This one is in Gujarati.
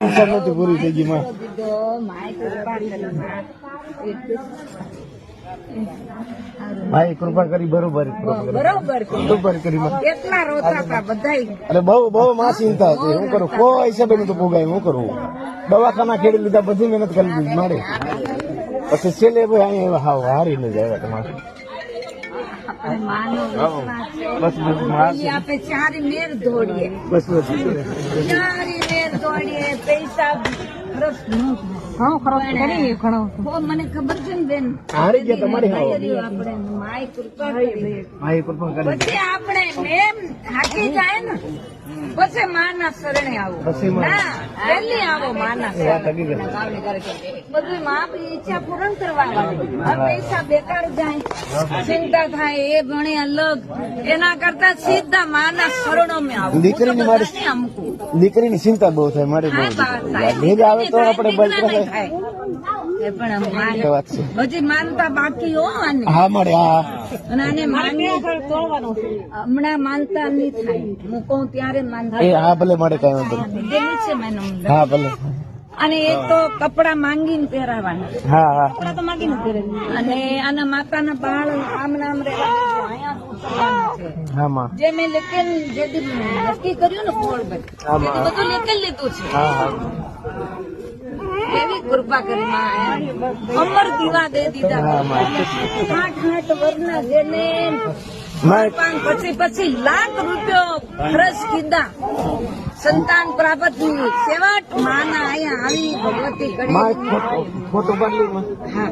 નથી પૂરી થઈ ગઈ માં. ભાઈ કૃપા કરી બરોબર બરોબર કરી કેટલા રોતા હતા બધા. અરે બહુ માં ચિંતા હતી. હું કરું કોઈ હિસાબે નતું ભોગાય. હું કરું દવાખાના ખેડી લીધા, બધી મહેનત કરી લીધી મારે. પછી છેલ્લે અહીંયા હારી ન જાય તમારે. બસ આપે ચારી મેર દોડીએ, બસ ચારી મેર દોડીએ. પૈસા મને ખબર છે ને બેન, હારી ગયા તમારી. આપણે માય કૃપા કરી. ભાઈ કૃપા કરી. પછી આપણે મેમ થાકી જાય ને પછી માના શરણે આવો. પહેલી આવો માના શરણે. બધું માં આપણી ઈચ્છા પૂર્ણ કરવાની. પૈસા બેકાર જાય, ચિંતા થાય એ ભણે અલગ. એના કરતા સીધા માના શરણો માં આવો. દીકરીની ચિંતા બહુ થાય મારે. ભેગા આવે તો આપણે હજી માનતા બાકી હો. હા મળે. હા અને હમણાં માનતા નહીં થાય. હું કહું ત્યારે માનતા. હા ભલે મળે કઈ વાંધો નહીં. હા ભલે. અને એક તો કપડા માંગીને પહેરાવાના. હા હા કપડા તો માંગીને પહેરાવાના. અને આના માતાના બાળ આમ નામ રહેવા. હા માં જે મેં લેકેન જે નક્કી કર્યું ને ફોડ બધું લેકેન લીધું છે. હા હા એવી કૃપા કરી માં. અમર દીવા દે દીધા. 8 વર્ષના જેને પછી લાખ રૂપિયો ખર્ચ કીધા સંતાન પ્રાપ્ત સેવાટ માના અહીંયા આવી ભગવતી કરી. ફોટો પાડી. હા.